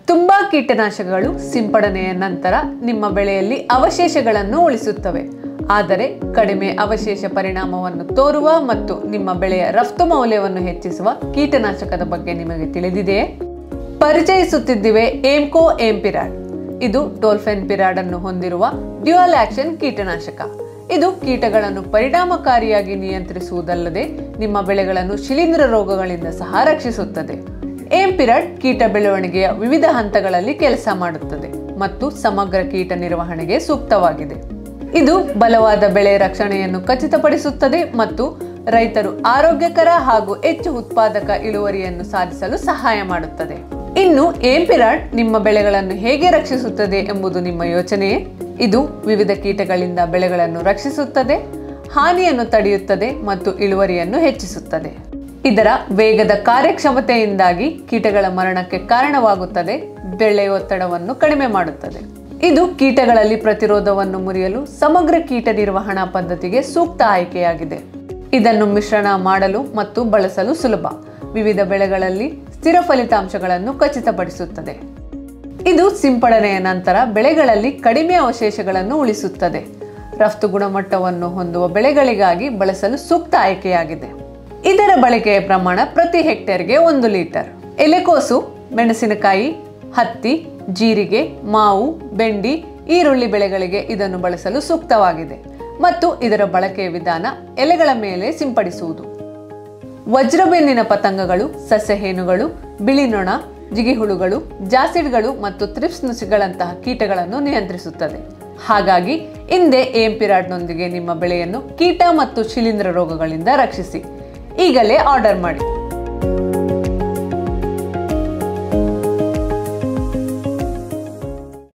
ತುಂಬಾ ಕೀಟನಾಶಕಗಳು ಸಿಂಪಡಣೆಯ ನಂತರ ನಿಮ್ಮ ಬೆಳೆಯಲ್ಲಿ ಅವಶೇಷಗಳನ್ನು ಉಳಿಸುತ್ತವೆ. ಆದರೆ ಕಡಿಮೆ ಅವಶೇಷ ಪರಿಣಾಮವನ್ನು ತೋರುವ ಮತ್ತು ನಿಮ್ಮ ಬೆಳೆಯ ರಫ್ತು ಮೌಲ್ಯವನ್ನು ಹೆಚ್ಚಿಸುವ ಕೀಟನಾಶಕದ ಬಗ್ಗೆ ನಿಮಗೆ ತಿಳಿದಿದೆಯೇ? ಪರಿಚಯಿಸುತ್ತಿದ್ದೇವೆ ಏಮ್ಕೋ ಏಂಪಿರಾಡ್. ಇದು ಟೋಲ್ಫೆನ್ಪಿರಾಡ್ ಅನ್ನು ಹೊಂದಿರುವ ಡ್ಯುಯಲ್ ಆಕ್ಷನ್ ಕೀಟನಾಶಕ. ಇದು ಕೀಟಗಳನ್ನು ಪರಿಣಾಮಕಾರಿಯಾಗಿ ನಿಯಂತ್ರಿಸುವುದಲ್ಲದೆ ನಿಮ್ಮ ಬೆಳೆಗಳನ್ನು ಶಿಲೀಂಧ್ರ ರೋಗಗಳಿಂದ ಸಹ ರಕ್ಷಿಸುತ್ತದೆ. ಏಂಪಿರಾಡ್ ಕೀಟ ಬೆಳವಣಿಗೆಯ ವಿವಿಧ ಹಂತಗಳಲ್ಲಿ ಕೆಲಸ ಮಾಡುತ್ತದೆ ಮತ್ತು ಸಮಗ್ರ ಕೀಟ ನಿರ್ವಹಣೆಗೆ ಸೂಕ್ತವಾಗಿದೆ. ಇದು ಬಲವಾದ ಬೆಳೆ ರಕ್ಷಣೆಯನ್ನು ಖಚಿತಪಡಿಸುತ್ತದೆ ಮತ್ತು ರೈತರು ಆರೋಗ್ಯಕರ ಹಾಗೂ ಹೆಚ್ಚು ಉತ್ಪಾದಕ ಇಳುವರಿಯನ್ನು ಸಾಧಿಸಲು ಸಹಾಯ ಮಾಡುತ್ತದೆ. ಇನ್ನು ಏಂಪಿರಾಡ್ ನಿಮ್ಮ ಬೆಳೆಗಳನ್ನು ಹೇಗೆ ರಕ್ಷಿಸುತ್ತದೆ ಎಂಬುದು ನಿಮ್ಮ ಯೋಚನೆಯೇ? ಇದು ವಿವಿಧ ಕೀಟಗಳಿಂದ ಬೆಳೆಗಳನ್ನು ರಕ್ಷಿಸುತ್ತದೆ, ಹಾನಿಯನ್ನು ತಡೆಯುತ್ತದೆ ಮತ್ತು ಇಳುವರಿಯನ್ನು ಹೆಚ್ಚಿಸುತ್ತದೆ. ಇದರ ವೇಗದ ಕಾರ್ಯಕ್ಷಮತೆಯಿಂದಾಗಿ ಕೀಟಗಳ ಮರಣಕ್ಕೆ ಕಾರಣವಾಗುತ್ತದೆ, ಬೆಳೆ ಒತ್ತಡವನ್ನು ಕಡಿಮೆ ಮಾಡುತ್ತದೆ. ಇದು ಕೀಟಗಳಲ್ಲಿ ಪ್ರತಿರೋಧವನ್ನು ಮುರಿಯಲು ಸಮಗ್ರ ಕೀಟ ನಿರ್ವಹಣಾ ಪದ್ಧತಿಗೆ ಸೂಕ್ತ ಆಯ್ಕೆಯಾಗಿದೆ. ಇದನ್ನು ಮಿಶ್ರಣ ಮಾಡಲು ಮತ್ತು ಬಳಸಲು ಸುಲಭ, ವಿವಿಧ ಬೆಳೆಗಳಲ್ಲಿ ಸ್ಥಿರ ಫಲಿತಾಂಶಗಳನ್ನು ಖಚಿತಪಡಿಸುತ್ತದೆ. ಇದು ಸಿಂಪಡಣೆಯ ನಂತರ ಬೆಳೆಗಳಲ್ಲಿ ಕಡಿಮೆ ಅವಶೇಷಗಳನ್ನು ಉಳಿಸುತ್ತದೆ. ರಫ್ತು ಗುಣಮಟ್ಟವನ್ನು ಹೊಂದುವ ಬೆಳೆಗಳಿಗಾಗಿ ಬಳಸಲು ಸೂಕ್ತ ಆಯ್ಕೆಯಾಗಿದೆ. ಇದರ ಬಳಕೆಯ ಪ್ರಮಾಣ ಪ್ರತಿ ಹೆಕ್ಟೇರ್ಗೆ 1 ಲೀಟರ್. ಎಲೆಕೋಸು, ಮೆಣಸಿನಕಾಯಿ, ಹತ್ತಿ, ಜೀರಿಗೆ, ಮಾವು, ಬೆಂಡಿ, ಈರುಳ್ಳಿ ಬೆಳೆಗಳಿಗೆ ಇದನ್ನು ಬಳಸಲು ಸೂಕ್ತವಾಗಿದೆ ಮತ್ತು ಇದರ ಬಳಕೆಯ ವಿಧಾನ ಎಲೆಗಳ ಮೇಲೆ ಸಿಂಪಡಿಸುವುದು. ವಜ್ರಬೆನ್ನಿನ ಪತಂಗಗಳು, ಸಸ್ಯಹೇನುಗಳು, ಬಿಳಿ ನೊಣ, ಜಿಗಿಹುಳುಗಳು, ಜಾಸಿಡ್ಗಳು ಮತ್ತು ಥ್ರಿಪ್ಸ್ ನುಸಿಗಳಂತಹ ಕೀಟಗಳನ್ನು ನಿಯಂತ್ರಿಸುತ್ತದೆ. ಹಾಗಾಗಿ ಹಿಂದೆ ಏಂಪಿರಾಡ್ನೊಂದಿಗೆ ನಿಮ್ಮ ಬೆಳೆಯನ್ನು ಕೀಟ ಮತ್ತು ಶಿಲೀಂಧ್ರ ರೋಗಗಳಿಂದ ರಕ್ಷಿಸಿ. ಈಗಲೇ ಆರ್ಡರ್ ಮಾಡಿ.